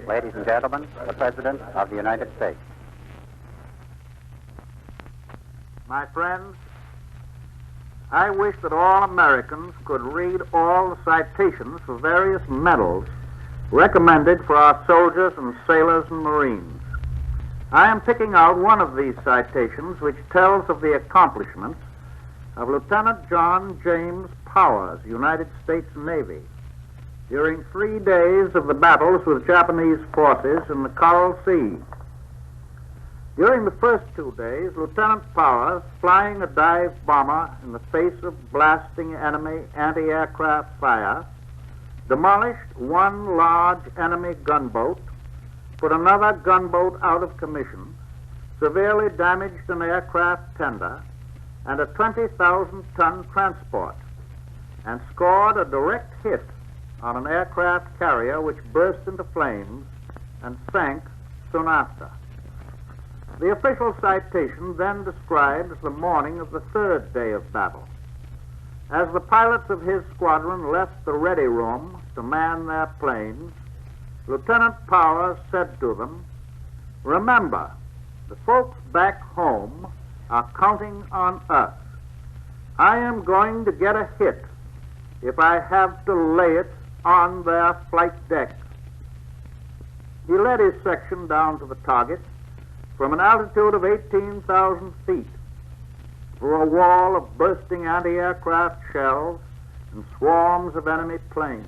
Ladies and gentlemen, the President of the United States. My friends, I wish that all Americans could read all the citations for various medals recommended for our soldiers and sailors and Marines. I am picking out one of these citations which tells of the accomplishments of Lieutenant John James Powers, United States Navy, during 3 days of the battles with Japanese forces in the Coral Sea. During the first 2 days, Lieutenant Powers, flying a dive bomber in the face of blasting enemy anti-aircraft fire, demolished one large enemy gunboat, put another gunboat out of commission, severely damaged an aircraft tender and a 20,000-ton transport, and scored a direct hit on an aircraft carrier which burst into flames and sank soon after. The official citation then describes the morning of the third day of battle. As the pilots of his squadron left the ready room to man their planes, Lieutenant Powers said to them, "Remember, the folks back home are counting on us. I am going to get a hit if I have to lay it on their flight deck." He led his section down to the target from an altitude of 18,000 feet through a wall of bursting anti-aircraft shells and swarms of enemy planes.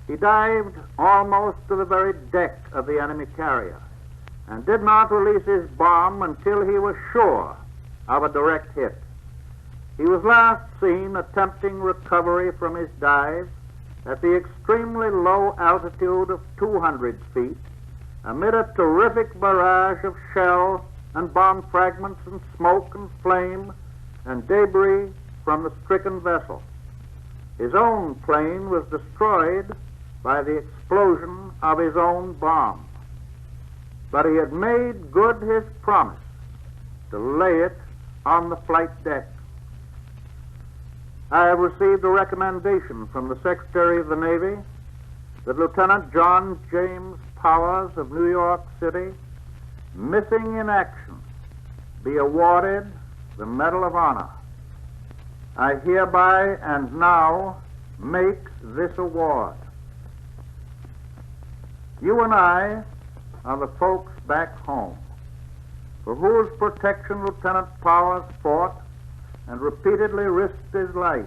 He dived almost to the very deck of the enemy carrier and did not release his bomb until he was sure of a direct hit. He was last seen attempting recovery from his dive at the extremely low altitude of 200 feet amid a terrific barrage of shell and bomb fragments and smoke and flame and debris from the stricken vessel. His own plane was destroyed by the explosion of his own bomb. But he had made good his promise to lay it on the flight deck. I have received a recommendation from the Secretary of the Navy that Lieutenant John James Powers of New York City, missing in action, be awarded the Medal of Honor. I hereby and now make this award. You and I are the folks back home for whose protection Lieutenant Powers fought and repeatedly risked his life.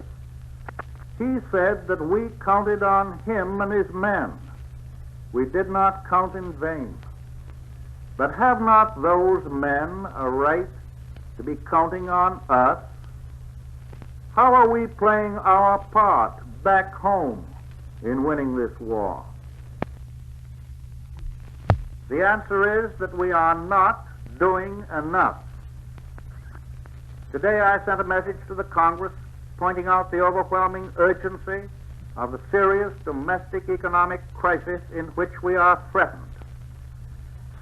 He said that we counted on him and his men. We did not count in vain. But have not those men a right to be counting on us? How are we playing our part back home in winning this war? The answer is that we are not doing enough. Today I sent a message to the Congress pointing out the overwhelming urgency of the serious domestic economic crisis in which we are threatened.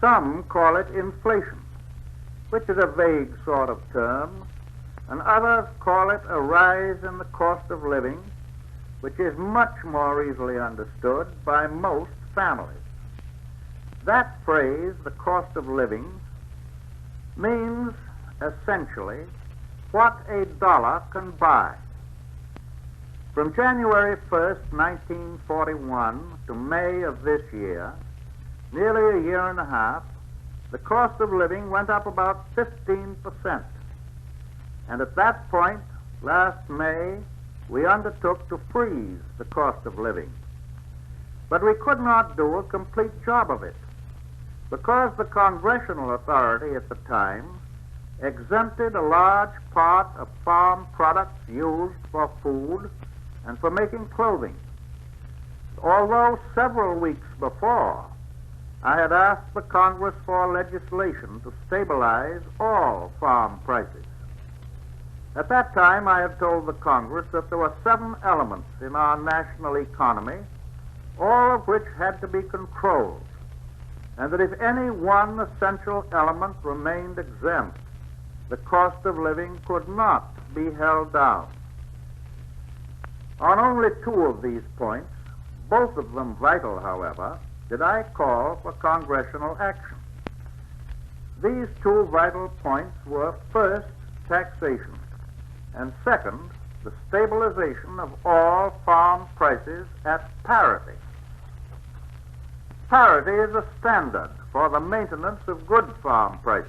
Some call it inflation, which is a vague sort of term, and others call it a rise in the cost of living, which is much more easily understood by most families. That phrase, the cost of living, means essentially what a dollar can buy. From January 1st, 1941 to May of this year, nearly a year and a half, the cost of living went up about 15%. And at that point, last May, we undertook to freeze the cost of living. But we could not do a complete job of it, because the congressional authority at the time exempted a large part of farm products used for food and for making clothing. Although several weeks before, I had asked the Congress for legislation to stabilize all farm prices. At that time, I had told the Congress that there were 7 elements in our national economy, all of which had to be controlled, and that if any one essential element remained exempt, the cost of living could not be held down. On only 2 of these points, both of them vital, however, did I call for congressional action. These two vital points were, first, taxation, and second, the stabilization of all farm prices at parity. Parity is a standard for the maintenance of good farm prices.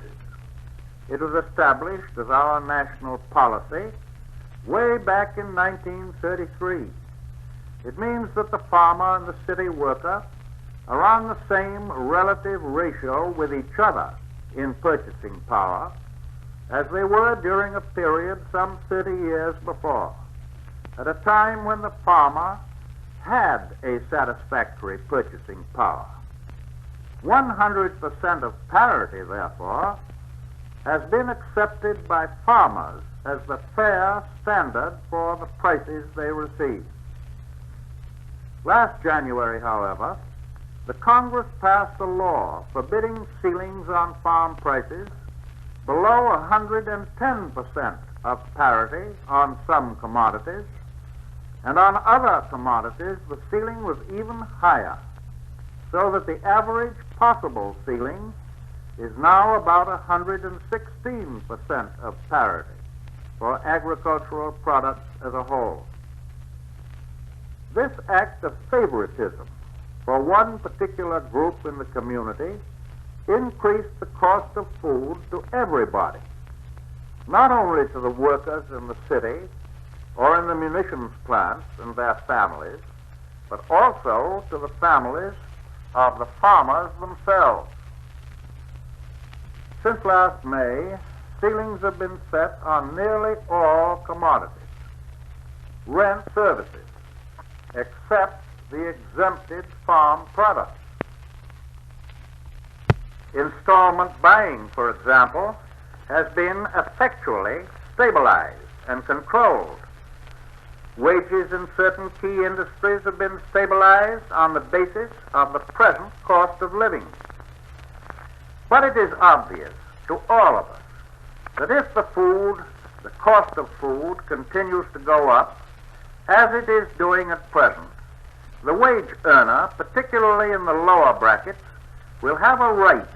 It was established as our national policy way back in 1933. It means that the farmer and the city worker are on the same relative ratio with each other in purchasing power as they were during a period some 30 years before, at a time when the farmer had a satisfactory purchasing power. 100% of parity, therefore, has been accepted by farmers as the fair standard for the prices they receive. Last January, however, the Congress passed a law forbidding ceilings on farm prices below 110% of parity on some commodities, and on other commodities the ceiling was even higher, so that the average possible ceiling is now about 116% of parity for agricultural products as a whole. This act of favoritism for one particular group in the community increased the cost of food to everybody, not only to the workers in the city or in the munitions plants and their families, but also to the families of the farmers themselves. Since last May, ceilings have been set on nearly all commodities, rent, services, except the exempted farm products. Installment buying, for example, has been effectually stabilized and controlled. Wages in certain key industries have been stabilized on the basis of the present cost of living. But it is obvious to all of us that if the cost of food continues to go up, as it is doing at present, the wage earner, particularly in the lower brackets, will have a right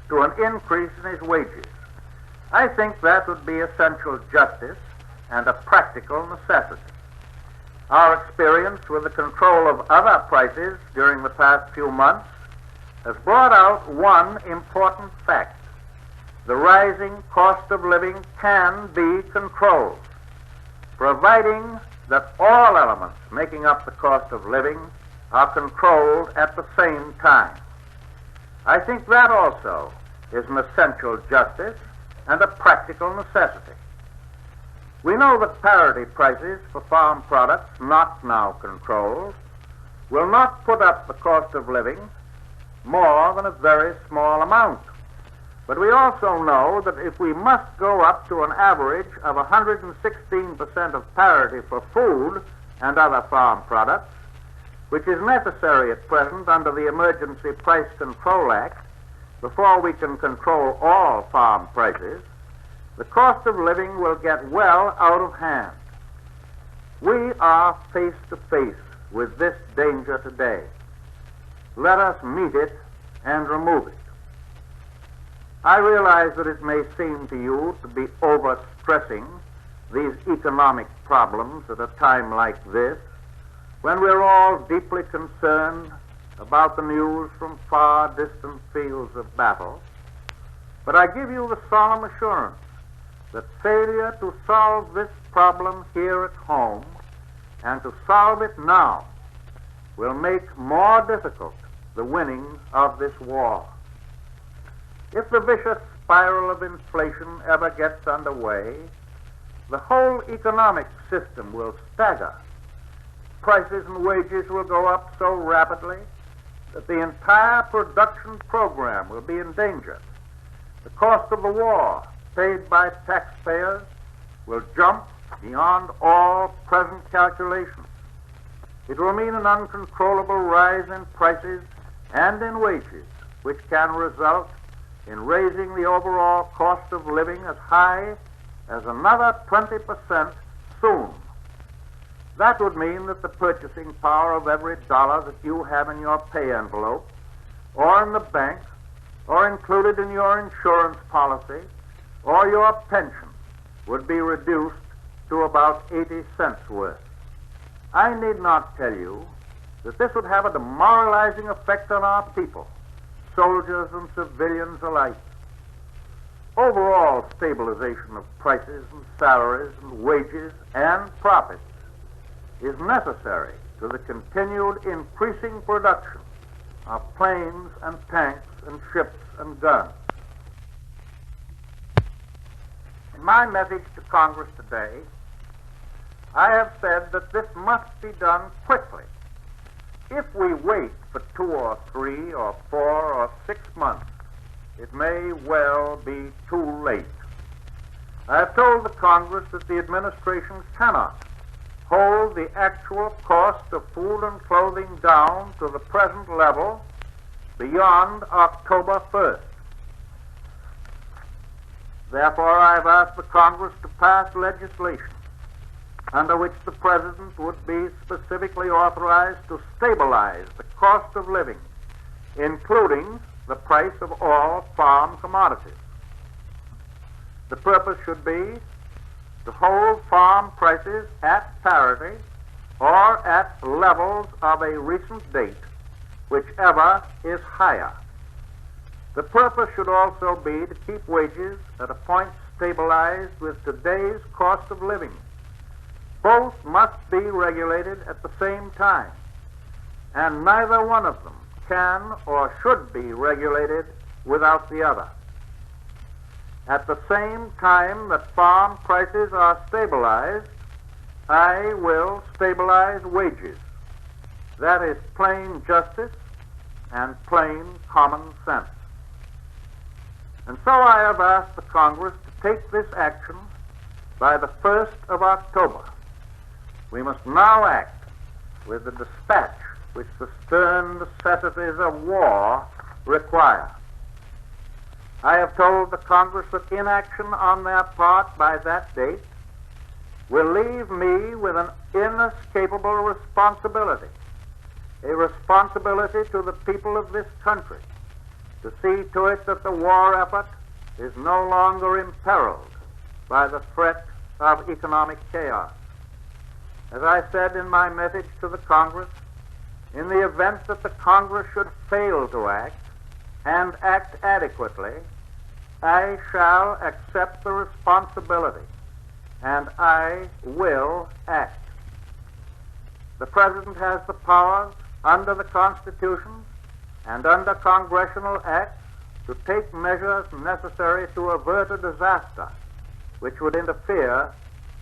to an increase in his wages. I think that would be essential justice and a practical necessity. Our experience with the control of other prices during the past few months has brought out one important fact. The rising cost of living can be controlled, providing that all elements making up the cost of living are controlled at the same time. I think that also is an essential justice and a practical necessity. We know that parity prices for farm products not now controlled will not put up the cost of living more than a very small amount. But we also know that if we must go up to an average of 116% of parity for food and other farm products, which is necessary at present under the Emergency Price Control Act, before we can control all farm prices, the cost of living will get well out of hand. We are face to face with this danger today. Let us meet it and remove it. I realize that it may seem to you to be overstressing these economic problems at a time like this, when we're all deeply concerned about the news from far distant fields of battle. But I give you the solemn assurance that failure to solve this problem here at home and to solve it now will make more difficult the winning of this war. If the vicious spiral of inflation ever gets underway, the whole economic system will stagger. Prices and wages will go up so rapidly that the entire production program will be in danger. The cost of the war, paid by taxpayers, will jump beyond all present calculations. It will mean an uncontrollable rise in prices and in wages, which can result in raising the overall cost of living as high as another 20% soon. That would mean that the purchasing power of every dollar that you have in your pay envelope or in the bank, or included in your insurance policy, or your pension would be reduced to about 80 cents worth. I need not tell you that this would have a demoralizing effect on our people, soldiers and civilians alike. Overall stabilization of prices and salaries and wages and profits is necessary to the continued increasing production of planes and tanks and ships and guns. In my message to Congress today, I have said that this must be done quickly. If we wait for 2 or 3 or 4 or 6 months, it may well be too late. I have told the Congress that the administration cannot hold the actual cost of food and clothing down to the present level beyond October 1st. Therefore, I have asked the Congress to pass legislation under which the President would be specifically authorized to stabilize the cost of living, including the price of all farm commodities. The purpose should be to hold farm prices at parity or at levels of a recent date, whichever is higher. The purpose should also be to keep wages at a point stabilized with today's cost of living. Both must be regulated at the same time, and neither one of them can or should be regulated without the other. At the same time that farm prices are stabilized, I will stabilize wages. That is plain justice and plain common sense. And so I have asked the Congress to take this action by the 1st of October. We must now act with the dispatch which the stern necessities of war require. I have told the Congress that inaction on their part by that date will leave me with an inescapable responsibility, a responsibility to the people of this country, to see to it that the war effort is no longer imperiled by the threat of economic chaos. As I said in my message to the Congress, in the event that the Congress should fail to act, and act adequately, I shall accept the responsibility, and I will act. The President has the powers under the Constitution and under congressional acts to take measures necessary to avert a disaster which would interfere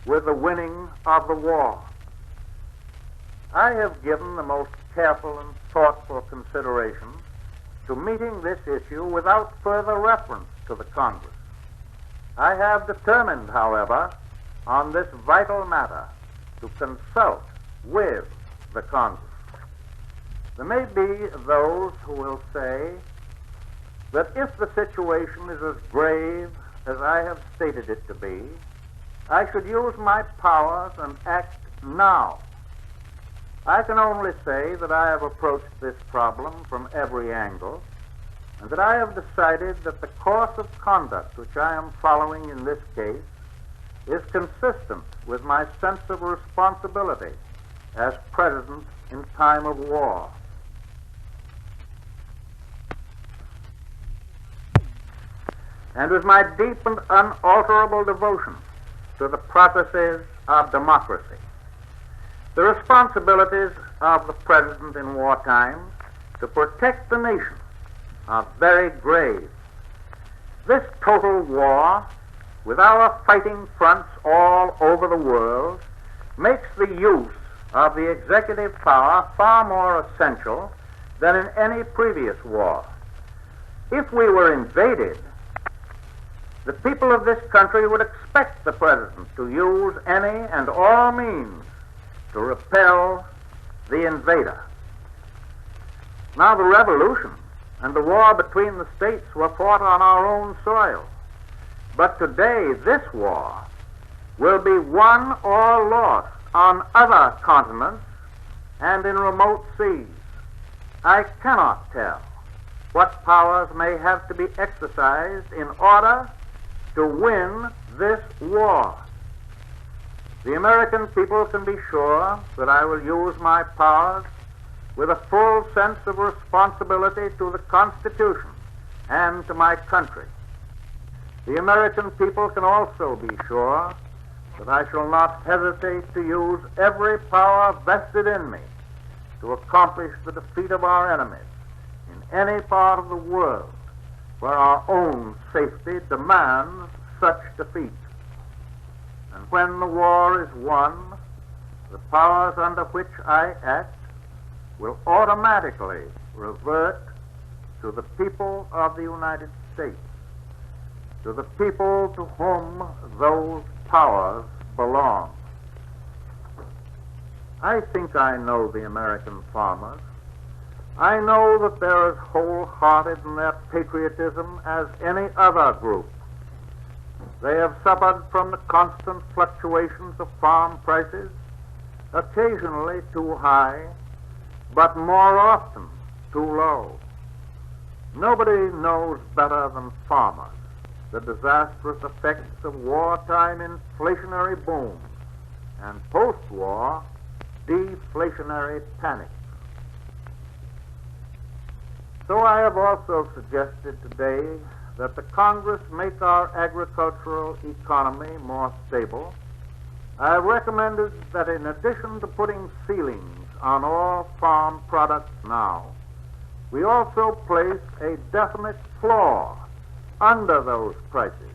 with the winning of the war. I have given the most careful and thoughtful consideration to meeting this issue without further reference to the Congress. I have determined, however, on this vital matter to consult with the Congress. There may be those who will say that if the situation is as grave as I have stated it to be, I should use my powers and act now. I can only say that I have approached this problem from every angle, and that I have decided that the course of conduct which I am following in this case is consistent with my sense of responsibility as President in time of war. And with my deep and unalterable devotion to the processes of democracy. The responsibilities of the President in wartime to protect the nation are very grave. This total war, with our fighting fronts all over the world, makes the use of the executive power far more essential than in any previous war. If we were invaded, the people of this country would expect the President to use any and all means to repel the invader. Now, the Revolution and the war between the states were fought on our own soil. But today, this war will be won or lost on other continents and in remote seas. I cannot tell. what powers may have to be exercised in order to win this war. The American people can be sure that I will use my powers with a full sense of responsibility to the Constitution and to my country. The American people can also be sure that I shall not hesitate to use every power vested in me to accomplish the defeat of our enemies in any part of the world where our own safety demands such defeat. And when the war is won, the powers under which I act will automatically revert to the people of the United States, to the people to whom those powers belong. I think I know the American farmers. I know that they're as wholehearted in their patriotism as any other group. They have suffered from the constant fluctuations of farm prices, occasionally too high, but more often too low. Nobody knows better than farmers the disastrous effects of wartime inflationary booms and post-war deflationary panics. So I have also suggested today that the Congress make our agricultural economy more stable. I have recommended that in addition to putting ceilings on all farm products now, we also place a definite floor under those prices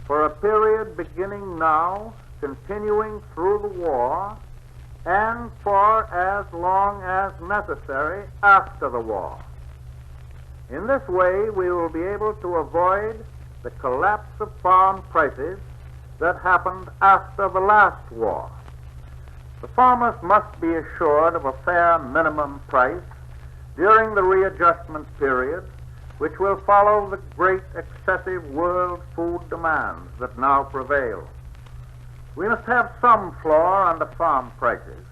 for a period beginning now, continuing through the war, and for as long as necessary after the war. In this way, we will be able to avoid the collapse of farm prices that happened after the last war. The farmers must be assured of a fair minimum price during the readjustment period, which will follow the great excessive world food demands that now prevail. We must have some floor under farm prices,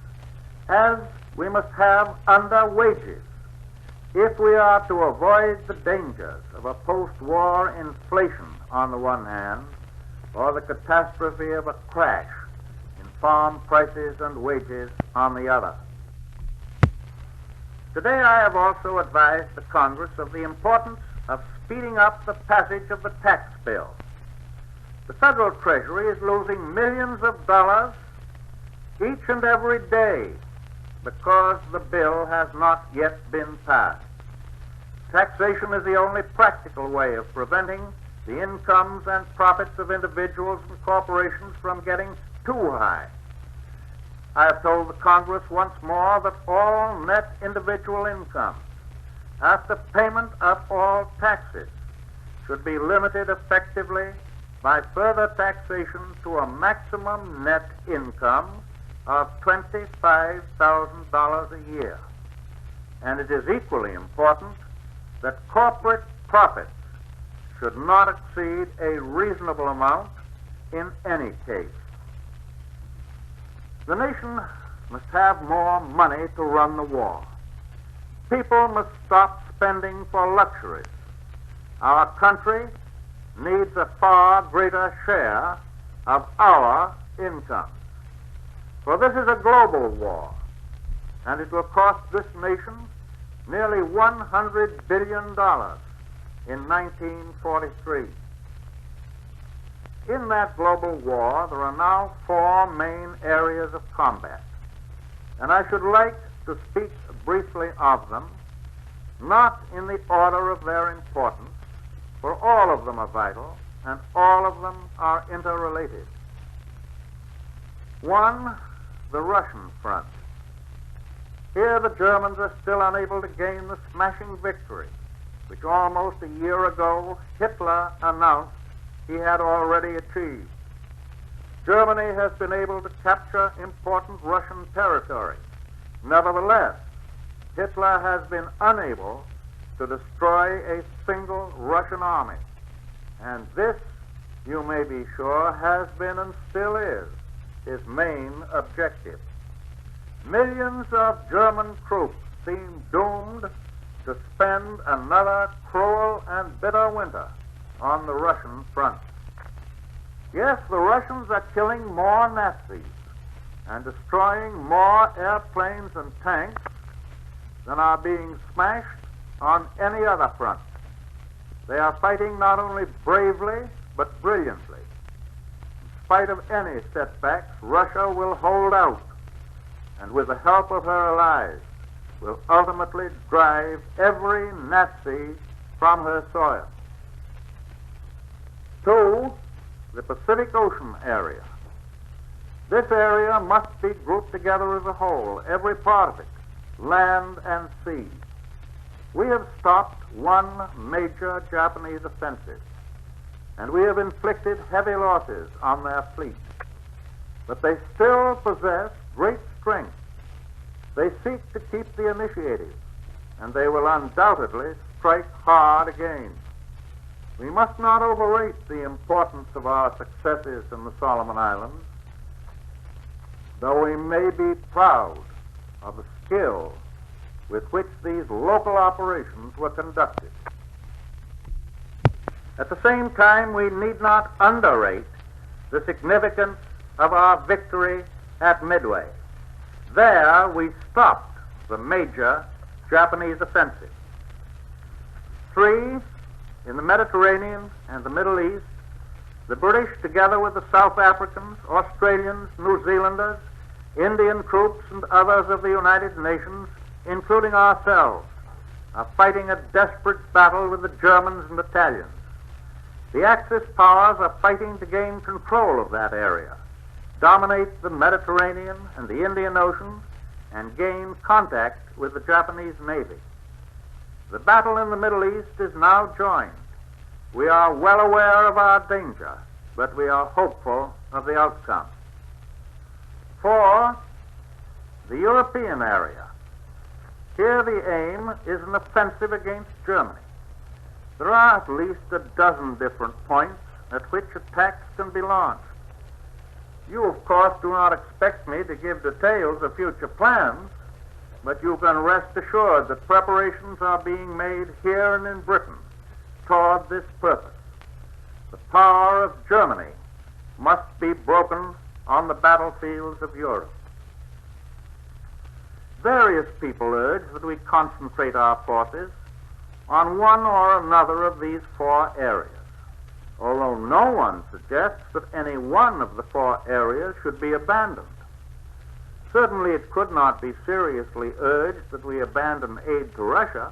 as we must have under wages, if we are to avoid the dangers of a post-war inflation on the one hand, or the catastrophe of a crash in farm prices and wages on the other. Today I have also advised the Congress of the importance of speeding up the passage of the tax bill. The Federal Treasury is losing millions of dollars each and every day because the bill has not yet been passed. Taxation is the only practical way of preventing the incomes and profits of individuals and corporations from getting too high. I have told the Congress once more that all net individual incomes, after payment of all taxes, should be limited effectively by further taxation to a maximum net income of $25,000 a year. And it is equally important that corporate profits should not exceed a reasonable amount in any case. The nation must have more money to run the war. People must stop spending for luxuries. Our country needs a far greater share of our income. For this is a global war, and it will cost this nation nearly $100 billion in 1943. In that global war, there are now 4 main areas of combat, and I should like to speak briefly of them, not in the order of their importance, for all of them are vital, and all of them are interrelated. 1, the Russian front. Here the Germans are still unable to gain the smashing victory which almost a year ago Hitler announced he had already achieved. Germany has been able to capture important Russian territory. Nevertheless, Hitler has been unable to destroy a single Russian army. And this, you may be sure, has been and still is his main objective. Millions of German troops seem doomed to to spend another cruel and bitter winter on the Russian front. Yes, the Russians are killing more Nazis and destroying more airplanes and tanks than are being smashed on any other front. They are fighting not only bravely, but brilliantly. In spite of any setbacks, Russia will hold out, and with the help of her allies, will ultimately drive every Nazi from her soil. 2, the Pacific Ocean area. This area must be grouped together as a whole, every part of it, land and sea. We have stopped one major Japanese offensive, and we have inflicted heavy losses on their fleet. But they still possess great strength. They seek to keep the initiative, and they will undoubtedly strike hard again. We must not overrate the importance of our successes in the Solomon Islands, though we may be proud of the skill with which these local operations were conducted. At the same time, we need not underrate the significance of our victory at Midway. There we stopped the major Japanese offensive. 3, in the Mediterranean and the Middle East, the British, together with the South Africans, Australians, New Zealanders, Indian troops, and others of the United Nations, including ourselves, are fighting a desperate battle with the Germans and Italians. The Axis powers are fighting to gain control of that area, dominate the Mediterranean and the Indian Ocean, and gain contact with the Japanese Navy. The battle in the Middle East is now joined. We are well aware of our danger, but we are hopeful of the outcome. 4, the European area. Here the aim is an offensive against Germany. There are at least a dozen different points at which attacks can be launched. You, of course, do not expect me to give details of future plans, but you can rest assured that preparations are being made here and in Britain toward this purpose. The power of Germany must be broken on the battlefields of Europe. Various people urge that we concentrate our forces on one or another of these 4 areas, although no one suggests that any one of the 4 areas should be abandoned. Certainly it could not be seriously urged that we abandon aid to Russia,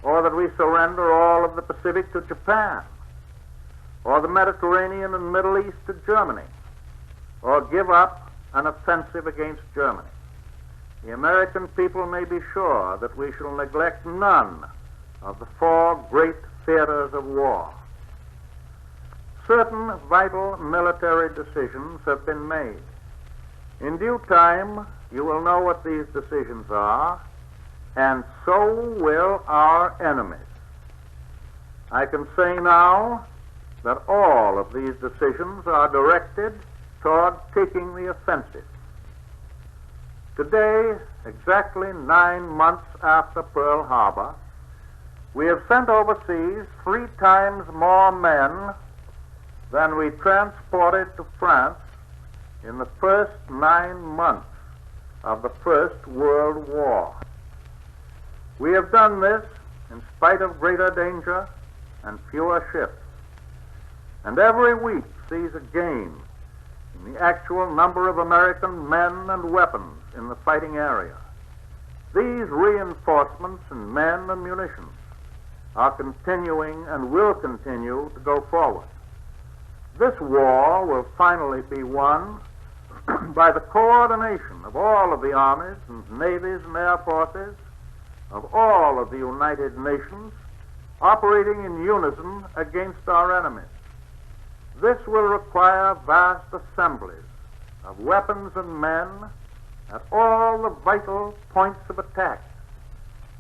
or that we surrender all of the Pacific to Japan, or the Mediterranean and Middle East to Germany, or give up an offensive against Germany. The American people may be sure that we shall neglect none of the 4 great theaters of war. Certain vital military decisions have been made. In due time, you will know what these decisions are, and so will our enemies. I can say now that all of these decisions are directed toward taking the offensive. Today, exactly 9 months after Pearl Harbor, we have sent overseas 3 times more men than we transported to France in the first 9 months of the First World War. We have done this in spite of greater danger and fewer ships, and every week sees a gain in the actual number of American men and weapons in the fighting area. These reinforcements in men and munitions are continuing and will continue to go forward. This war will finally be won by the coordination of all of the armies and navies and air forces of all of the United Nations operating in unison against our enemies. This will require vast assemblies of weapons and men at all the vital points of attack.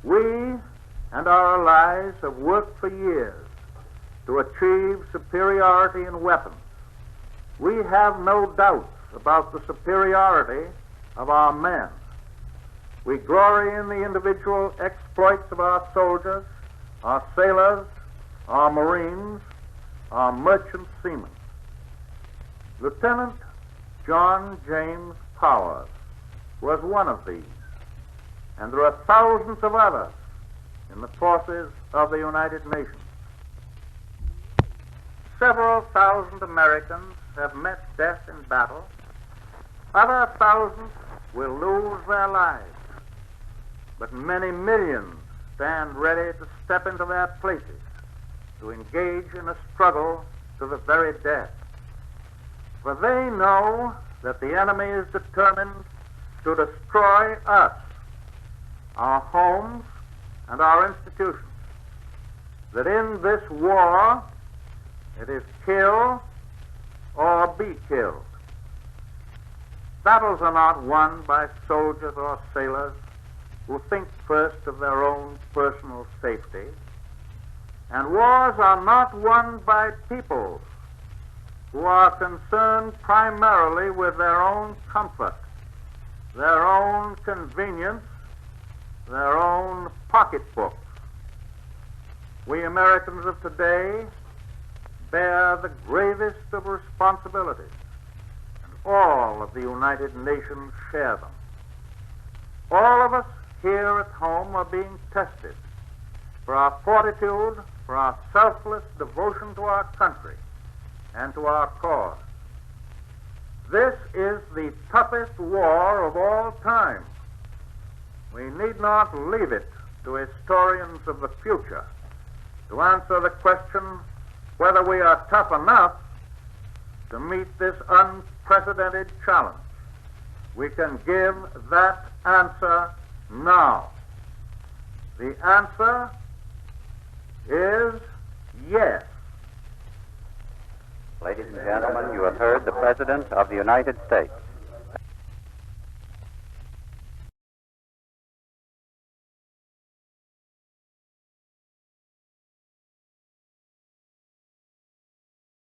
We and our allies have worked for years to achieve superiority in weapons. We have no doubts about the superiority of our men. We glory in the individual exploits of our soldiers, our sailors, our Marines, our merchant seamen. Lieutenant John James Powers was one of these, and there are thousands of others in the forces of the United Nations. Several thousand Americans have met death in battle. Other thousands will lose their lives. But many millions stand ready to step into their places, to engage in a struggle to the very death. For they know that the enemy is determined to destroy us, our homes, and our institutions. That in this war, it is kill or be killed. Battles are not won by soldiers or sailors who think first of their own personal safety, and wars are not won by peoples who are concerned primarily with their own comfort, their own convenience, their own pocketbooks. We Americans of today bear the gravest of responsibilities, and all of the United Nations share them. All of us here at home are being tested for our fortitude, for our selfless devotion to our country and to our cause. This is the toughest war of all time. We need not leave it to historians of the future to answer the question whether we are tough enough to meet this unprecedented challenge. We can give that answer now. The answer is yes. Ladies and gentlemen, you have heard the President of the United States.